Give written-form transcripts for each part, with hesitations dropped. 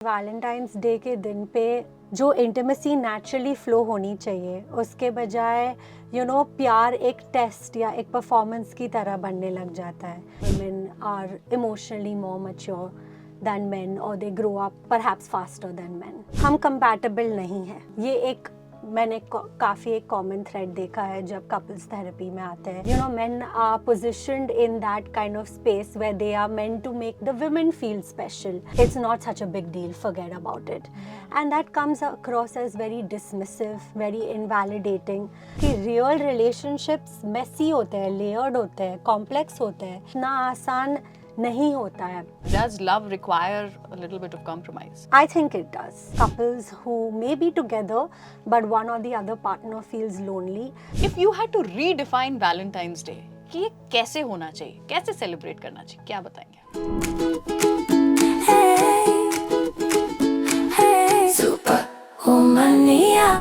Valentine's day के दिन पे जो इंटीमेसी नेचुरली फ्लो होनी चाहिए उसके बजाय प्यार एक टेस्ट या एक परफॉर्मेंस की तरह बनने लग जाता है. Women are emotionally more mature than men or they grow up perhaps faster than men. हम compatible नहीं हैं. ये एक मैंने काफ़ी एक कॉमन थ्रेड देखा है जब कपल्स थेरेपी में आते हैं. Men are positioned in that kind of space where they are meant to make the women feel special. It's not such a big deal, forget about it. And that comes across as very dismissive, very invalidating. कि real relationships messy होते हैं, layered होते हैं, complex होते हैं, इतना आसान नहीं होता है. Does love require a little bit of compromise? I think it does. Couples who may be together but one or the other partner feels lonely. If you had to redefine Valentine's Day, कि ये कैसे होना चाहिए, कैसे celebrate करना चाहिए, क्या बताएंगे?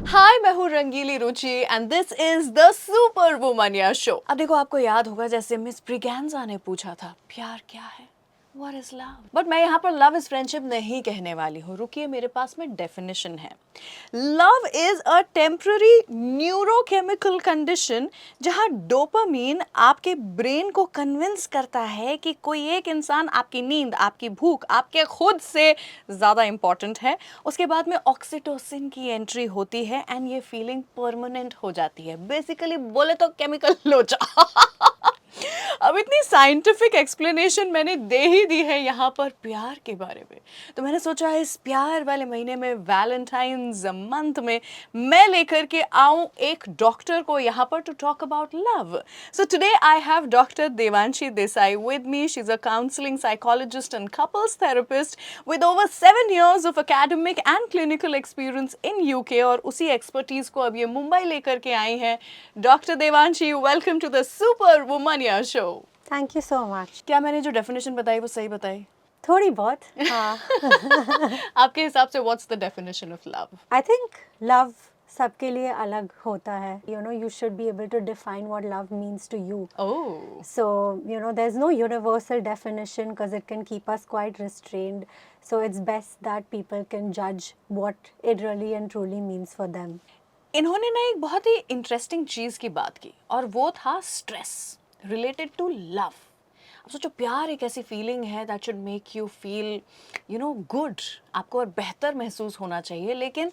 हाय, मैं हूँ Rangeeli Ruchi and this is the super Womaniya show. अब देखो, आपको याद होगा जैसे मिस ब्रिगेंजा ने पूछा था प्यार क्या है, What is love? बट मैं यहाँ पर लव इज फ्रेंडशिप नहीं कहने वाली हूँ. रुकिए, मेरे पास में डेफिनेशन है. Love is a temporary neurochemical condition जहाँ डोपामीन आपके ब्रेन को कन्विंस करता है कि कोई एक इंसान आपकी नींद, आपकी भूख, आपके खुद से ज़्यादा इंपॉर्टेंट है. उसके बाद में ऑक्सीटोसिन की एंट्री होती है एंड ये फीलिंग परमानेंट हो जाती है. बेसिकली बोले तो केमिकल लोचा. अब इतनी साइंटिफिक एक्सप्लेनेशन मैंने दे ही दी है यहाँ पर प्यार के बारे में, तो मैंने सोचा इस प्यार वाले महीने में, वैलेंटाइन्स मंथ में, मैं लेकर के आऊँ एक डॉक्टर को यहाँ पर to talk about love. So today I have doctor Devanshi Desai with me. She is a counselling psychologist and couples therapist with over 7 years of academic and clinical experience in UK, और उसी एक्सपर्टीज को अब ये मुंबई लेकर के आई हैं. Doctor Devanshi, welcome to the super Womaniya show. Thank you so much. क्या मैंने जो डेफिनेशन बताई वो सही बताई? थोड़ी बहुत, हाँ. आपके हिसाब से what's the definition of love? I think love सबके लिए अलग होता है. You should be able to define what love means to you. Oh. So, there's no universal definition because it can keep us quite restrained. So it's best that people can judge what it really and truly means for them. इन्होंने ना एक बहुत ही interesting चीज की बात की, और वो था स्ट्रेस रिलेटेड टू लव. अब सोचो, प्यार एक ऐसी फीलिंग है that should make you feel good, आपको और बेहतर महसूस होना चाहिए. लेकिन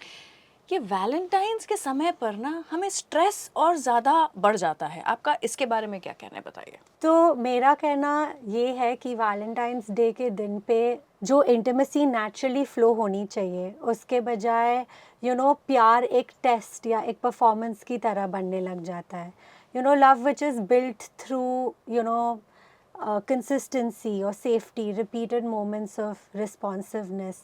ये वैलेंटाइंस के समय पर ना हमें स्ट्रेस और ज़्यादा बढ़ जाता है. आपका इसके बारे में क्या कहना है, बताइए. तो मेरा कहना ये है कि वैलेंटाइंस डे के दिन पे जो इंटीमेसी नेचुरली फ्लो होनी चाहिए उसके बजाय प्यार एक टेस्ट या एक परफॉर्मेंस की तरह बनने लग जाता है. Love which is built through consistency और safety, repeated moments of responsiveness,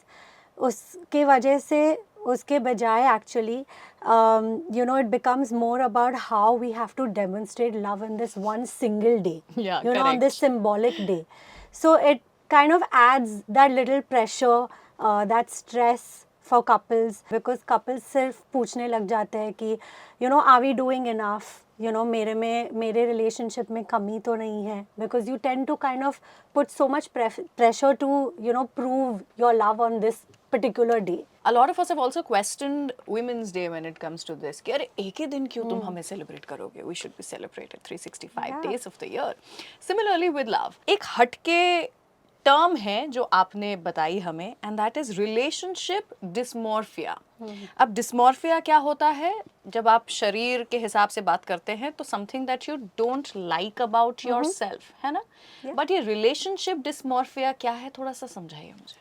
उसके वजह से उसके बजाय actually it becomes more about how we have to demonstrate love in this one single day, Yeah, on correct. this symbolic day. So it kind of adds that little pressure, that stress for couples, because couples सिर्फ पूछने लग जाते हैं कि are we doing enough, मेरे relationship में कमी तो नहीं है, because you tend to kind of put so much pressure to prove your love on this particular day. A lot of us have also questioned Women's Day when it comes to this. कि अरे एक ही दिन क्यों तुम हमें celebrate करोगे? We should be celebrated 365 days of the year. Similarly with love, एक हटके टर्म है जो आपने बताई हमें, and that is relationship dysmorphia. अब dysmorphia क्या होता है? जब आप शरीर के हिसाब से बात करते हैं तो something that you don't like about yourself, है ना? But ये relationship dysmorphia क्या है? थोड़ा सा समझाइए मुझे.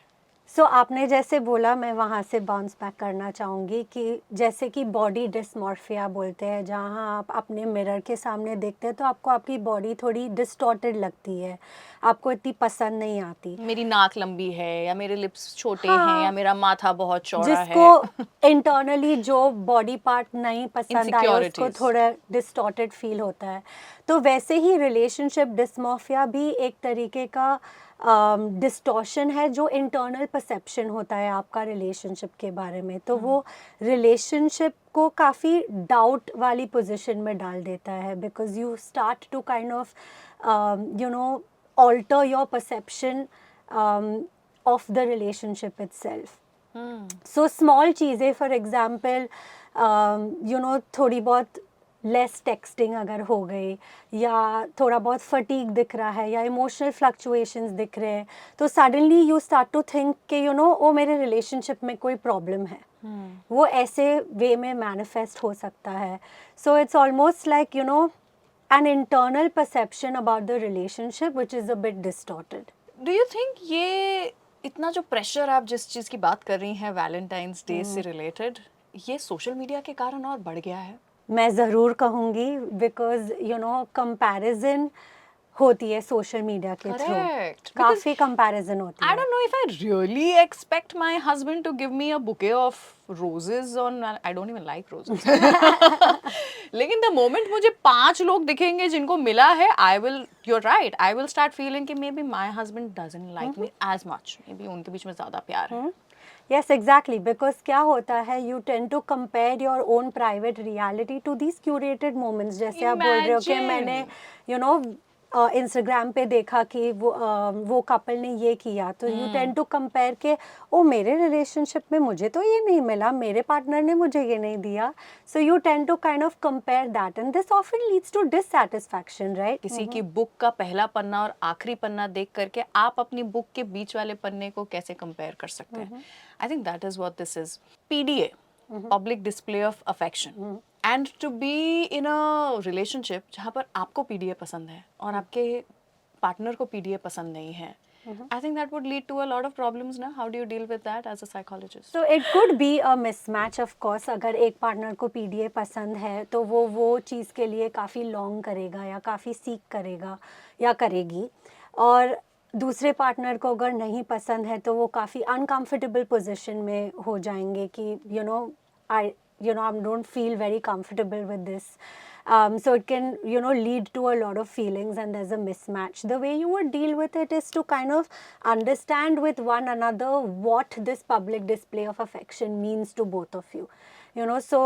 So, आपने जैसे बोला, मैं वहाँ से बाउंस बैक करना चाहूँगी कि जैसे कि बॉडी डिस्मॉर्फिया बोलते हैं, जहाँ आप अपने मिरर के सामने देखते हैं तो आपको आपकी बॉडी थोड़ी डिस्टॉर्टेड लगती है, आपको इतनी पसंद नहीं आती. मेरी नाक लंबी है, या मेरे लिप्स छोटे हैं, या मेरा माथा बहुत चौड़ा है. जिसको इंटरनली जो बॉडी पार्ट नहीं पसंद आया उसको Insecurities. थोड़ा डिस्टॉर्टेड फील होता है. तो वैसे ही रिलेशनशिप डिस्मॉर्फिया भी एक तरीके का डिस्टॉर्शन है जो इंटरनल परसेप्शन होता है आपका रिलेशनशिप के बारे में. तो वो रिलेशनशिप को काफ़ी डाउट वाली पोजीशन में डाल देता है, because you start to kind of alter your perception of the relationship itself. So small चीज़ें, फॉर एग्जांपल थोड़ी बहुत लेस टेक्सटिंग अगर हो गई, या थोड़ा बहुत फटीग दिख रहा है, या इमोशनल फ्लक्चुएशंस दिख रहे हैं, तो suddenly you start to think कि ओ मेरे रिलेशनशिप में कोई प्रॉब्लम है. वो ऐसे वे में मैनिफेस्ट हो सकता है. So it's almost like an internal perception about the relationship which is a bit distorted. Do you think ये इतना जो प्रेशर आप जिस चीज़ की बात कर रही हैं वैलेंटाइंस डे से रिलेटेड, ये सोशल मीडिया के कारण और बढ़ गया है? मैं ज़रूर कहूँगी, बिकॉज कंपैरिजन होती है सोशल मीडिया के थ्रू. Correct. काफ़ी कंपैरिजन होती I है. don't know if I really expect my husband to give me a bouquet of roses on. I don't even like roses. लेकिन the moment मुझे 5 लोग दिखेंगे जिनको मिला है, you're right, I will start feeling कि maybe my husband doesn't like me as much. Maybe उनके बीच में ज़्यादा प्यार है. Yes, exactly. Because क्या होता है, you tend to compare your own private reality to these curated moments. जैसे आप बोल रहे हो कि Imagine. मैंने इंस्टाग्राम पे देखा कि वो कपल ने ये किया, तो यू टेंड टू कंपेयर के मेरे रिलेशनशिप में मुझे तो ये नहीं मिला, मेरे पार्टनर ने मुझे ये नहीं दिया. So you tend to kind of compare that, and this often leads to dissatisfaction, right? किसी की बुक का पहला पन्ना और आखिरी पन्ना देख करके आप अपनी बुक के बीच वाले पन्ने को कैसे कंपेयर कर सकते हैं? I think that is what this is. PDA, public display of affection, and to be in a relationship जहाँ पर आपको पीडीए पसंद है और आपके पार्टनर को पीडीए पसंद नहीं है. I think that would lead to a lot of problems now. How do you deal with that as a psychologist? So it could be a mismatch, of course. अगर एक पार्टनर को PDA पसंद है तो वो चीज़ के लिए काफ़ी लॉन्ग करेगा या काफ़ी सीख करेगा या करेगी, और दूसरे पार्टनर को अगर नहीं पसंद है तो वो काफ़ी अनकंफर्टेबल पोजीशन में हो जाएंगे कि I don't feel very comfortable with this. So it can lead to a lot of feelings, and there's a mismatch. The way you would deal with it is to kind of understand with one another what this public display of affection means to both of you. So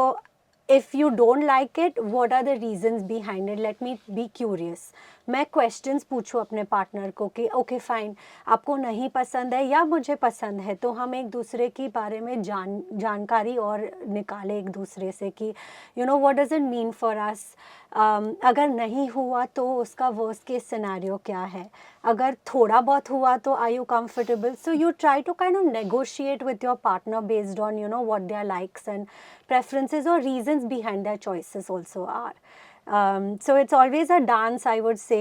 if you don't like it, what are the reasons behind it? Let me be curious. मैं questions पूछूं अपने partner को कि okay fine, आपको नहीं पसंद है या मुझे पसंद है, तो हम एक दूसरे के बारे में जानकारी और निकालें एक दूसरे से कि what does it mean for us. अगर नहीं हुआ तो उसका वर्स्ट केस सिनेरियो क्या है, अगर थोड़ा बहुत हुआ तो are you comfortable. So you try to kind of negotiate with your partner based on what their likes and preferences or reasons behind their choices also are. So it's always a dance, I would say,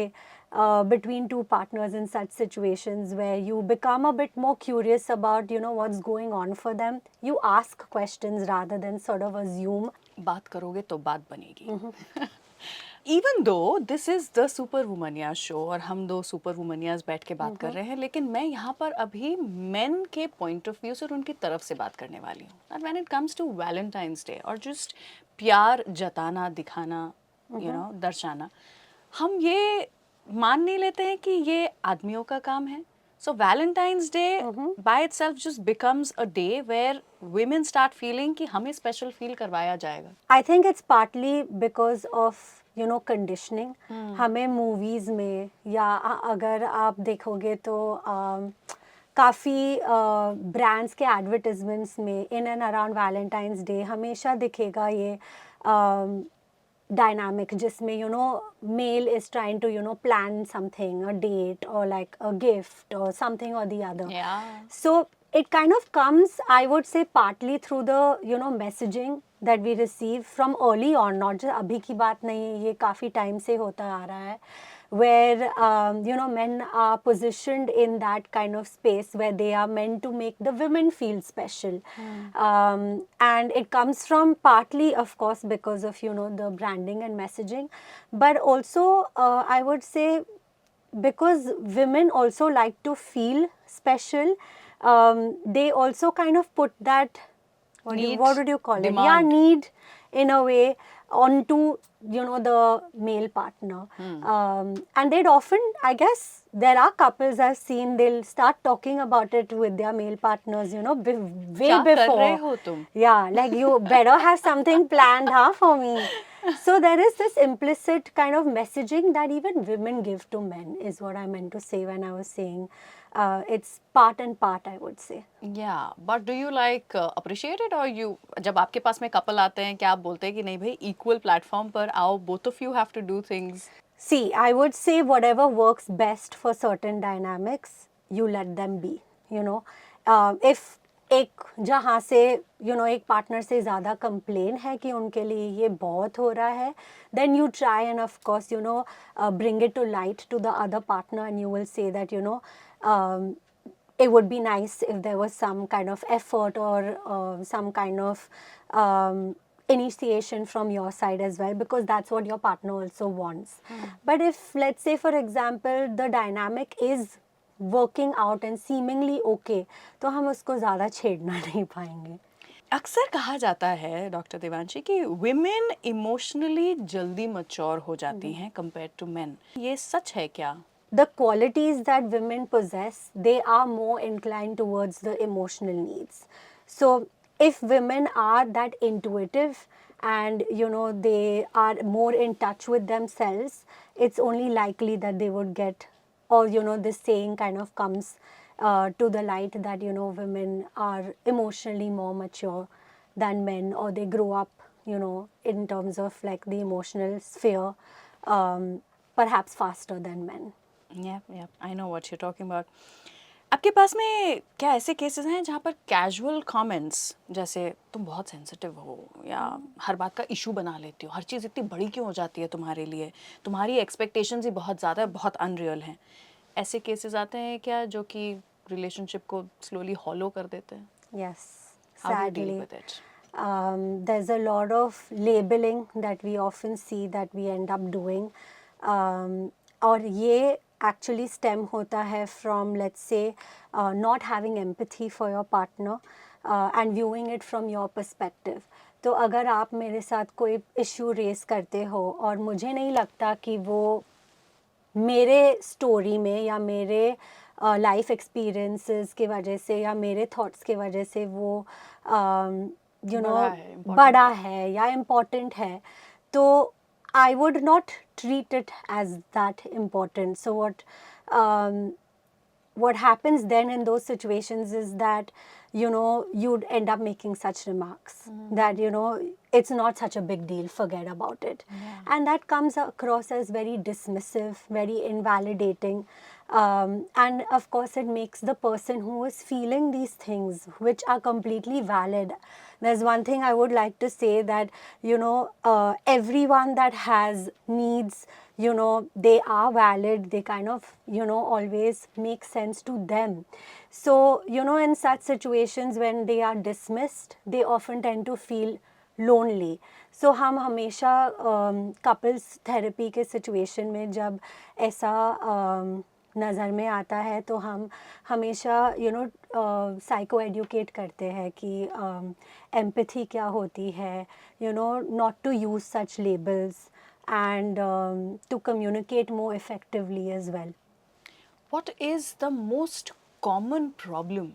between two partners in such situations where you become a bit more curious about what's going on for them. You ask questions rather than sort of assume. बात करोगे तो बात बनेगी. Even though this is the Super Womania show और हम दो super वुमनियाज बैठ के बात कर रहे हैं, लेकिन मैं यहाँ पर अभी मेन के पॉइंट ऑफ व्यू से और उनकी तरफ से बात करने वाली हूँ. That when it comes to Valentine's Day और just प्यार जताना, दिखाना, दर्शाना, हम ये मान नहीं लेते हैं कि ये आदमियों का काम है. So Valentine's Day by itself just becomes a day where women start feeling कि हमें special feel करवाया जाएगा. I think it's partly because of conditioning. हमें मूवीज़ में या अगर आप देखोगे तो काफ़ी ब्रांड्स के एडवर्टिजमेंट्स में in and around Valentine's day हमेशा दिखेगा ये dynamic जिसमें male is trying to plan something, a date or like a gift or something or the other. Yeah. So it kind of comes, I would say, partly through the messaging that we receive from early on, not just अभी की बात नहीं है, ये काफ़ी time से होता आ रहा है, where men are positioned in that kind of space where they are meant to make the women feel special. And it comes from partly, of course, because of the branding and messaging, but also I would say because women also like to feel special. They also kind of put that what would you call demand. it? Yeah, need in a way onto the male partner. And they'd often, I guess, there are couples I've seen, they'll start talking about it with their male partners, way क्या before. कर रहे हो तुम? Yeah, like you better have something planned, for me. So there is this implicit kind of messaging that even women give to men is what I meant to say when I was saying it's part and part, I would say. Yeah, but do you like appreciate it or you जब आपके पास में couple आते हैं क्या आप बोलते हैं कि नहीं भाई इक्वल प्लेटफॉर्म पर आओ both of you have to do things. See, I would say whatever works best for certain dynamics, you let them be, you know. If एक जहाँ से एक पार्टनर से ज़्यादा कंप्लेन है कि उनके लिए ये बहुत हो रहा है, then you try and of course bring it to light to the other partner and you will say that it would be nice if there was some kind of effort or some kind of initiation from your side as well, because that's what your partner also wants. But if, let's say for example, the dynamic is working out and seemingly okay, तो हम उसको ज़्यादा छेड़ना नहीं पाएंगे. अक्सर कहा जाता है डॉक्टर देवांशी कि women इमोशनली जल्दी मच्योर हो जाती हैं compared to men. ये सच है क्या? The qualities that women possess, they are more inclined towards the emotional needs. So if women are that intuitive and they are more in touch with themselves, it's only likely that they would get, or this saying kind of comes to the light that women are emotionally more mature than men, or they grow up in terms of like the emotional sphere perhaps faster than men. Yeah, I know what you're talking about. आपके पास में क्या ऐसे cases हैं जहाँ पर casual comments जैसे तुम बहुत सेंसिटिव हो या हर बात का इशू बना लेती हो, हर चीज़ इतनी बड़ी क्यों हो जाती है तुम्हारे लिए, तुम्हारी एक्सपेक्टेशंस ही बहुत ज़्यादा बहुत अनरियल हैं, ऐसे केसेस आते हैं क्या जो कि रिलेशनशिप को स्लोली हॉलो कर देते हैं? Yes, How do you sadly. deal with it? There's a lot of labeling that we often see that we end up doing. और ये actually stem होता है from, let's say, not having empathy for your partner and viewing it from your perspective. तो अगर आप मेरे साथ कोई issue raise करते हो और मुझे नहीं लगता कि वो मेरे स्टोरी में या मेरे लाइफ एक्सपीरियंसेस की वजह से या मेरे थॉट्स की वजह से वो बड़ा है या इम्पोर्टेंट है, तो I would not treat it as that important. So what happens then in those situations is that you'd end up making such remarks that it's not such a big deal, forget about it. And that comes across as very dismissive, very invalidating, and of course it makes the person who is feeling these things, which are completely valid. There's one thing I would like to say, that everyone that has needs, they are valid, they kind of always make sense to them. So in such situations when they are dismissed, they often tend to feel lonely. So हम हमेशा couples therapy के situation में जब ऐसा नज़र में आता है तो हम हमेशा साइको एडुकेट करते हैं कि एम्पैथी क्या होती है, not to use such labels and to communicate more effectively as well. What is the most common problem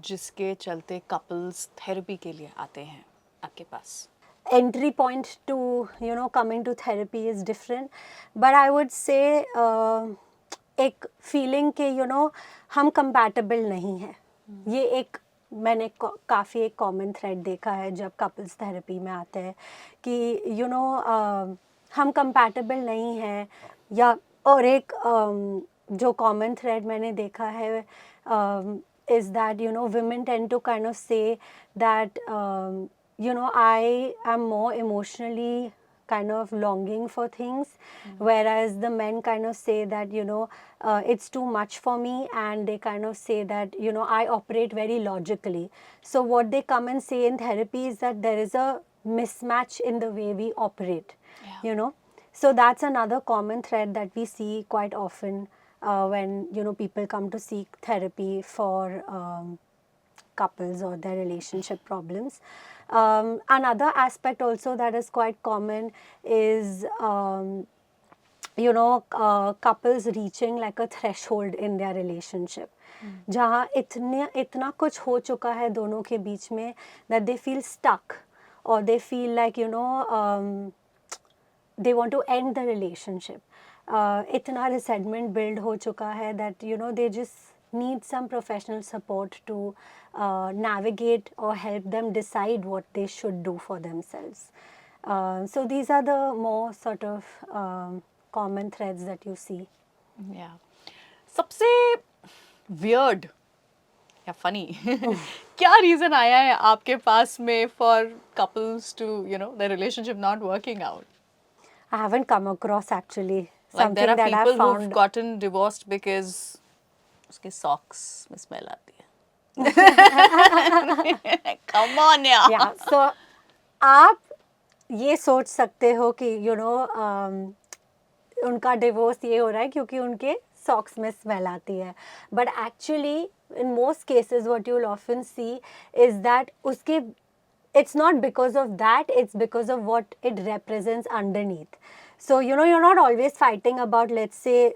जिसके चलते couples therapy के लिए आते हैं आपके पास? Entry point to coming to therapy is different, but I would say एक feeling के हम compatible नहीं हैं. ये एक मैंने काफ़ी एक common thread देखा है जब couples therapy में आते हैं कि हम compatible नहीं हैं, या और एक जो common thread मैंने देखा है is that women tend to kind of say that I am more emotionally kind of longing for things, whereas the men kind of say that it's too much for me, and they kind of say that I operate very logically. So what they come and say in therapy is that there is a mismatch in the way we operate. So that's another common thread that we see quite often when people come to seek therapy for couples or their relationship problems. Another aspect also that is quite common is couples reaching like a threshold in their relationship, जहाँ इतना कुछ हो चुका है दोनों के बीच में that they feel stuck, or they feel like they want to end the relationship. इतना resentment build हो चुका है that they just need some professional support to navigate or help them decide what they should do for themselves. So these are the more sort of common threads that you see. Yeah. सबसे weird या funny क्या reason आया है आपके पास में for couples to their relationship not working out? I haven't come across actually Like something there are that I people who've found. gotten divorced because उसके socks में smell आती है. Come on यार. Yeah, so आप ये सोच सकते हो कि उनका डिवोर्स ये हो रहा है क्योंकि उनके सॉक्स में स्मेल आती है, but actually in most cases what you will often see is that उसके it's not because of that, it's because of what it represents underneath. So you're not always fighting about, let's say,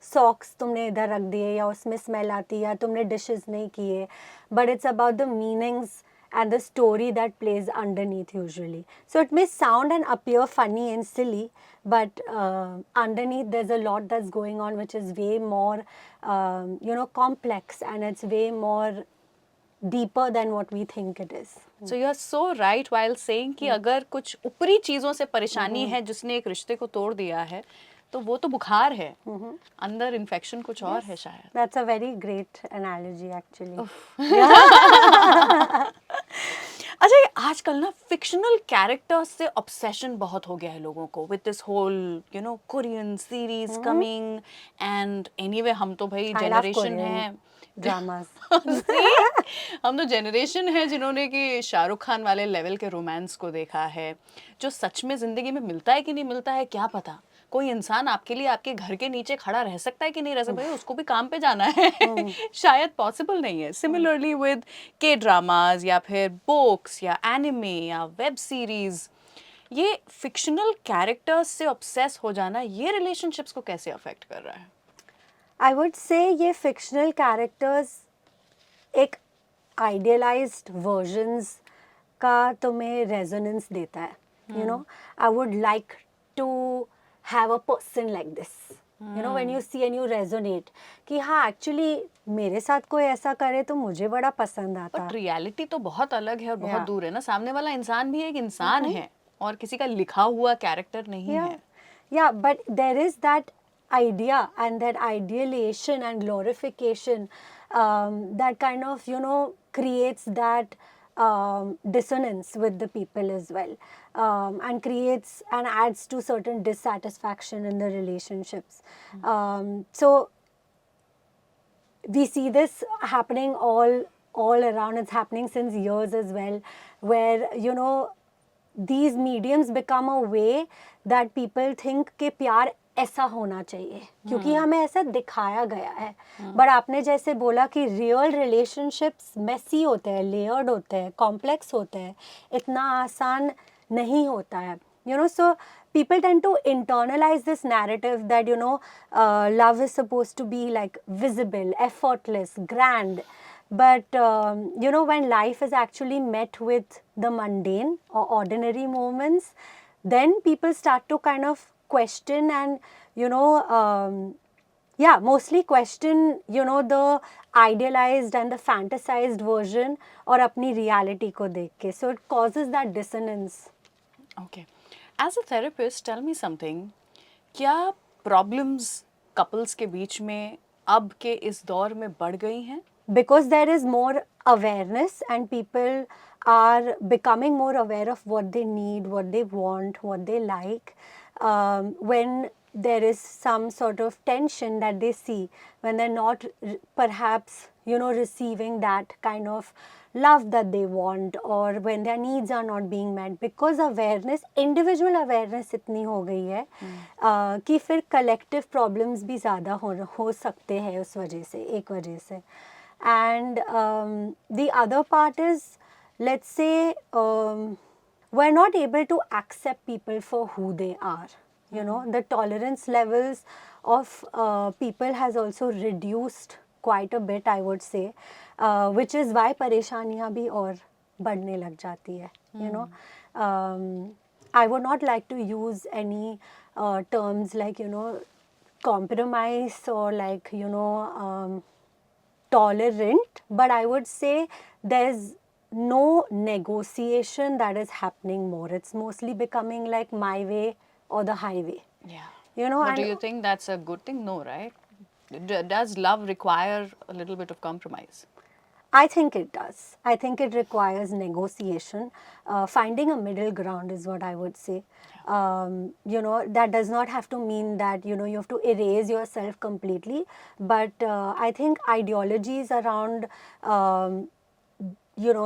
socks तुमने इधर रख दिए या उसमें smell आती है या तुमने डिशेस नहीं किए, but it's about the meanings and the story that plays underneath usually. So it may sound and appear funny and silly, but underneath there's a lot that's going on which is way more complex, and it's way more deeper than what we think it is. So you are so right while saying कि अगर कुछ ऊपरी चीजों से परेशानी है जिसने एक रिश्ते को तोड़ दिया है तो वो तो बुखार है, अंदर इन्फेक्शन कुछ और है शायद. That's a very great analogy actually. अच्छा, ये आजकल ना फिक्शनल कैरेक्टर्स से ऑब्सेशन बहुत हो गया है लोगों को with this whole Korean series coming and anyway हम तो भाई जनरेशन है ड्रामास. हम तो जनरेशन है जिन्होंने कि शाहरुख खान वाले लेवल के रोमांस को देखा है, जो सच में जिंदगी में मिलता है कि नहीं मिलता है क्या पता. कोई इंसान आपके लिए आपके घर के नीचे खड़ा रह सकता है कि नहीं रह सकता, भाई उसको भी काम पे जाना है. शायद पॉसिबल नहीं है. सिमिलरली विद के ड्रामाज या फिर बुक्स या एनिमे या वेब सीरीज, ये फिक्शनल कैरेक्टर्स से ऑब्सेस हो जाना ये रिलेशनशिप्स को कैसे अफेक्ट कर रहा है? I would say ये fictional characters एक idealized versions का तुम्हें resonance देता है. I would like to have a person like this. When you see and you resonate कि हाँ actually मेरे साथ कोई ऐसा करे तो मुझे बड़ा पसंद आता. बट रियलिटी तो बहुत अलग है और बहुत Yeah. दूर है ना. सामने वाला इंसान भी एक इंसान है और किसी का लिखा हुआ कैरेक्टर नहीं Yeah. है. Yeah, but there is that idea and that idealization and glorification that kind of, creates that dissonance with the people as well, and creates and adds to certain dissatisfaction in the relationships. So we see this happening all around. It's happening since years as well, where these mediums become a way that people think कि प्यार ऐसा होना चाहिए क्योंकि हमें ऐसा दिखाया गया है. बट आपने जैसे बोला कि रियल रिलेशनशिप्स मेसी होते हैं, लेयर्ड होते हैं, कॉम्प्लेक्स होते हैं, इतना आसान नहीं होता है. So people tend to internalize this narrative that love is supposed to be like visible, effortless, grand. But when life is actually met with the mundane or ordinary moments, then people start to kind of question and mostly question the idealized and the fantasized version और अपनी reality को देख के. So it causes that dissonance. Okay. As a therapist, tell me something. क्या problems couples के बीच में अब के इस दौर में बढ़ गई हैं? Because there is more awareness and people are becoming more aware of what they need, what they want, what they like. When there is some sort of tension that they see, when they're not perhaps receiving that kind of love that they want, or when their needs are not being met, because awareness, individual awareness इतनी हो गई है कि फिर collective problems भी ज़्यादा हो सकते हैं उस वजह से, एक वजह से. And the other part is, let's say, we're not able to accept people for who they are. The tolerance levels of people has also reduced quite a bit, I would say, which is why परेशानियाँ भी और बढ़ने लग जाती है. I would not like to use any terms like, compromise or like, tolerant, but I would say there's no negotiation that is happening more. It's mostly becoming like my way or the highway. Yeah. And But do you think that's a good thing? No, right? Does love require a little bit of compromise? I think it does. I think it requires negotiation. Finding a middle ground is what I would say. That does not have to mean that, you have to erase yourself completely. But I think ideologies around,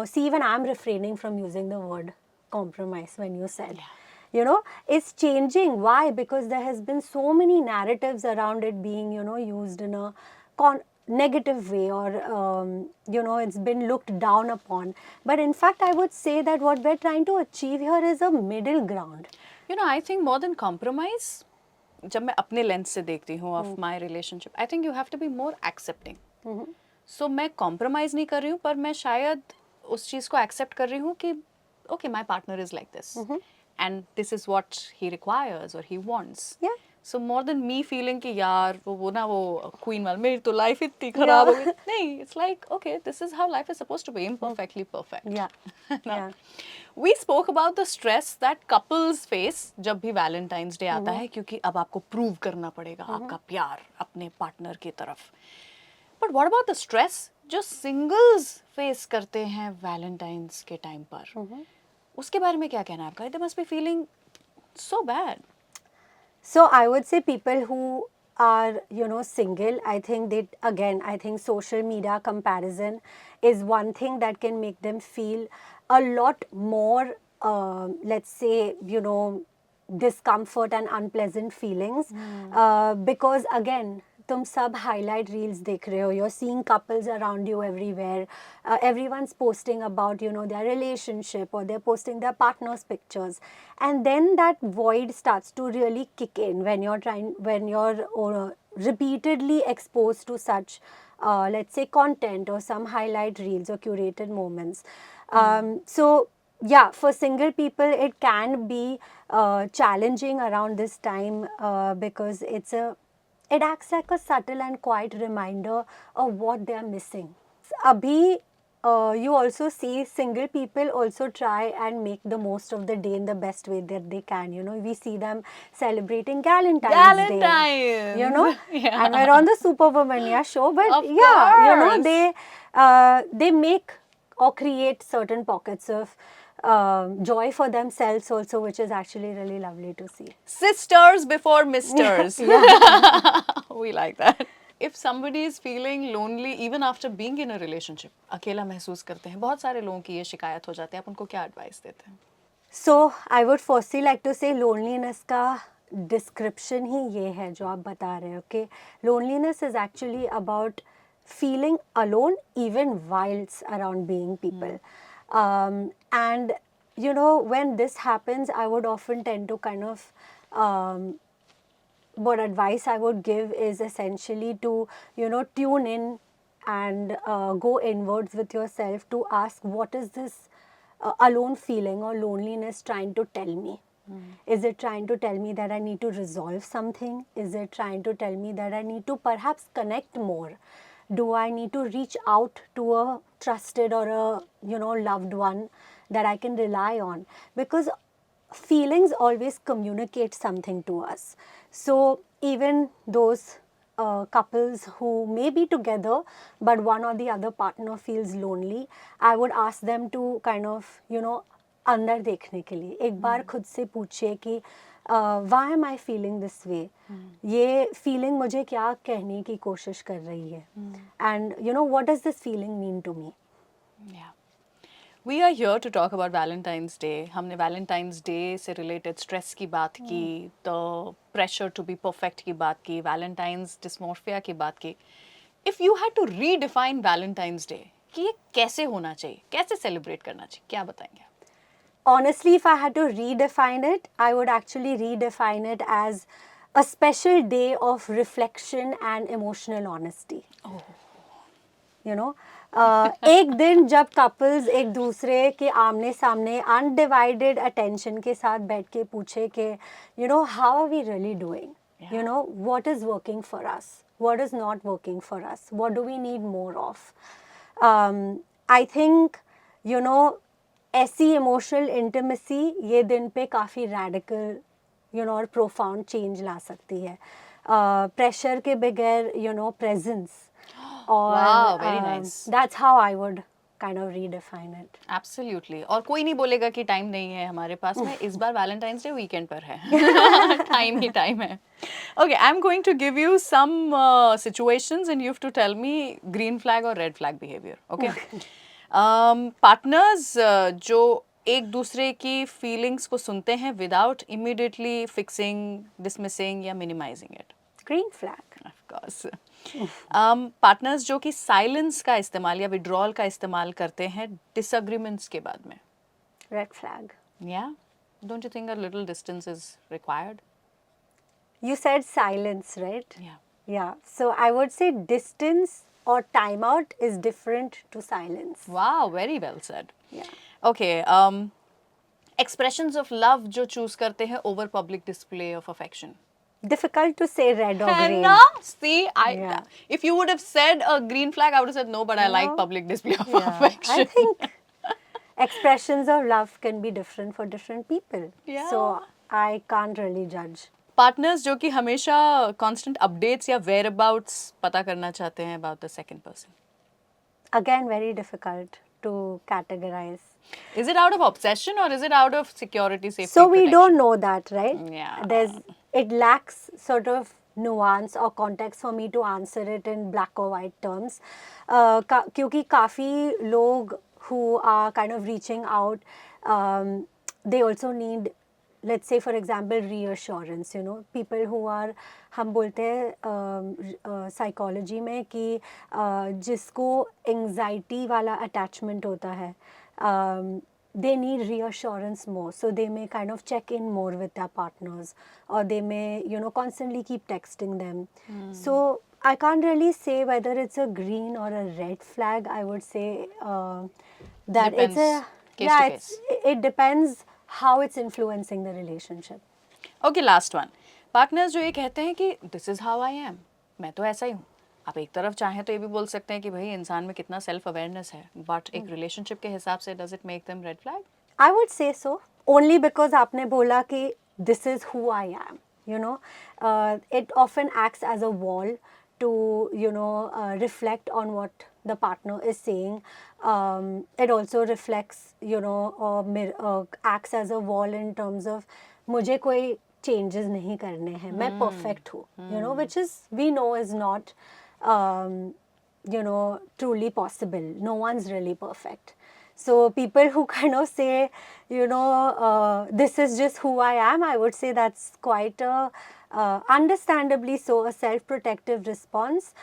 see, even I'm refraining from using the word compromise when you said. It's changing. Why? Because there has been so many narratives around it being, used in a negative way, or, it's been looked down upon. But in fact, I would say that what we're trying to achieve here is a middle ground. I think more than compromise, जब मैं अपने lens से देखती हूँ of my relationship, I think you have to be more accepting. So मैं compromise नहीं कर रही हूँ, पर मैं शायद उस चीज़ को accept कर रही हूँ कि okay, my partner is like this, and this is what he requires or he wants. Yeah. So more than me feeling कि यार वो queen वाला मेरी तो life इतनी खराब हो गई, नहीं, it's like okay, this is how life is supposed to be, imperfectly perfect. Yeah. Now, Yeah. we spoke about the stress that couples face जब भी Valentine's Day आता है, क्योंकि अब आपको prove करना पड़ेगा आपका प्यार अपने partner की तरफ. But what about the stress जो singles face करते हैं Valentine's के time पर? उसके बारे में क्या कहना है आपका? They must be feeling so bad. So I would say people who are, single, I think social media comparison is one thing that can make them feel a lot more, let's say, discomfort and unpleasant feelings. Because again, तुम सब highlight reels देख रहे हो, you're seeing couples around you everywhere, everyone's posting about, their relationship, or they're posting their partner's pictures, and then that void starts to really kick in when you're repeatedly exposed to such, let's say, content or some highlight reels or curated moments. So yeah, for single people, it can be challenging around this time, because it acts like a subtle and quiet reminder of what they are missing. Abhi, you also see single people also try and make the most of the day in the best way that they can. We see them celebrating Galentine's Day. Yeah. And we're on the Superwoman show, but Of yeah, course. they make or create certain pockets of joy for themselves also, which is actually really lovely to see. Sisters before misters. We like that. If somebody is feeling lonely even after being in a relationship, अकेला महसूस करते हैं, बहुत सारे लोगों की ये शिकायत हो जाती है, आप उनको क्या एडवाइस देते हैं? So I would firstly like to say loneliness का description ही ये है जो आप बता रहे हो, okay? Loneliness is actually about feeling alone even whilst around being people. And when this happens, I would often tend to kind of what advice I would give is essentially to tune in and go inwards with yourself to ask, what is this alone feeling or loneliness trying to tell me? Is it trying to tell me that I need to resolve something? Is it trying to tell me that I need to perhaps connect more? Do I need to reach out to a trusted or a loved one that I can rely on? Because feelings always communicate something to us. So even those couples who may be together but one or the other partner feels lonely, I would ask them to kind of अंदर देखने के लिए एक बार खुद से पूछिए कि why am I feeling this way? ये feeling मुझे क्या कहने की कोशिश कर रही है? And what does this feeling mean to me? Yeah. We are here to talk about Valentine's Day. हमने Valentine's Day से related stress की बात की, the pressure to be perfect की बात की, Valentine's dysmorphia की बात की. If you had to redefine Valentine's Day, कि ये कैसे होना चाहिए, कैसे celebrate करना चाहिए, क्या बताएंगे? Honestly, if I had to redefine it, I would actually redefine it as a special day of reflection and emotional honesty. एक दिन जब कपल्स एक दूसरे के आमने सामने अनडिवाइडेड अटेंशन के साथ बैठ के पूछे कि you know how are we really doing, you know what is working for us, what is not working for us, what do we need more of. I think you know ऐसी emotional intimacy ये दिन पे काफ़ी radical you know और profound change ला सकती है. Pressure के बगैर यू नो प्रेजेंस. और Wow, very nice. that's how I would kind of redefine it. Absolutely. और कोई नहीं बोलेगा कि टाइम नहीं है हमारे पास में. इस बार वैलेंटाइंस डे वीकेंड पर है. टाइम ही टाइम है. Okay, I am going to give you some situations and you have to tell me green flag और red flag behaviour. Okay. Partners जो एक दूसरे की फीलिंग्स को सुनते हैं विदाउट इमीडिएटली फिक्सिंग, डिसमिसिंग या minimizing it. Green flag. Of course. Partners जो कि साइलेंस का इस्तेमाल या विड्रॉल का इस्तेमाल करते हैं डिसएग्रीमेंट्स के बाद में. Red flag. या don't you think a little distance is required? You said silence, right? या Yeah. So I would say distance or timeout is different to silence. Wow, very well said. Yeah. Okay, expressions of love जो choose करते हैं over public display of affection. Difficult to say red or green. Hannah, see, Yeah. if you would have said a green flag, I would have said no, but I like No. public display of Yeah. affection. I think expressions of love can be different for different people. Yeah. So I can't really judge. Partners जो कि हमेशा constant updates या where abouts पता करना चाहते हैं about the second person. Again, very difficult to categorize. Is it out of obsession or is it out of security, safety, So we protection? don't know that, right? Yeah. It lacks sort of nuance or context for me to answer it in black or white terms. क्योंकि काफ़ी लोग who are kind of reaching out, they also need, let's say for example, reassurance. You know, people who are, हम बोलते हैं psychology में कि जिसको anxiety वाला अटैचमेंट होता है, they need reassurance more, so they may kind of check in more with their partners, or they may you know constantly keep texting them. So I can't really say whether it's a green or a red flag. I would say that Depends, it's a case yeah, to it depends how it's influencing the relationship. Okay, last one. Partners जो ये कहते हैं कि this is how I am, मैं तो ऐसा ही हूँ. आप एक तरफ चाहें तो ये भी बोल सकते हैं कि भाई इंसान में कितना सेल्फ अवेयरनेस है, बट एक रिलेशनशिप के हिसाब से does it make them red flag? I would say so, only because आपने बोला कि this is who I am, you know. It often acts as a wall to, you know, reflect on what the partner is saying. It also reflects, you know, acts as a wall in terms of मुझे कोई changes नहीं करने हैं, मैं perfect हूँ, you know, which is, we know is not, you know, truly possible. No one's really perfect. So people who kind of say, you know, this is just who I am, I would say that's quite a, understandably so, a self-protective response.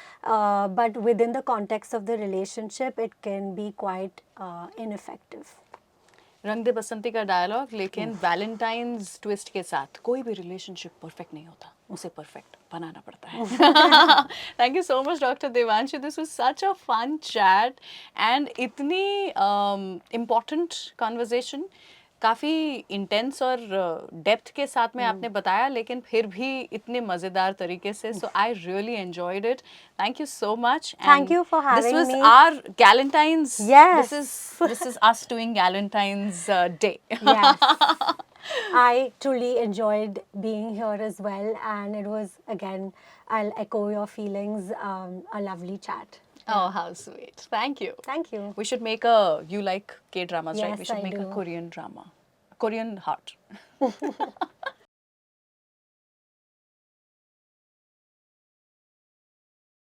But within the context of the relationship, it can be quite ineffective. रंग दे बसंती का dialogue, लेकिन Valentine's twist के साथ. कोई भी relationship perfect नहीं होता, उसे परफेक्ट बनाना पड़ता है. Thank you so much doctor Devanshu. This was such a fun chat and इतनी इम्पॉर्टेंट कॉन्वर्जेशन, काफ़ी इंटेंस और डेप्थ के साथ में आपने बताया, लेकिन फिर भी इतने मज़ेदार तरीके से. So I really enjoyed it. Thank you so much. Thank you for having This was me. our Galentine's. Yes. This is us doing Galentine's Day. Yes. I truly enjoyed being here as well, and it was, again, I'll echo your feelings, a lovely chat. Oh, how sweet. Thank you. Thank you. We should make a, you like K-dramas, right? Yes, We should I make a do. Korean drama. Korean heart.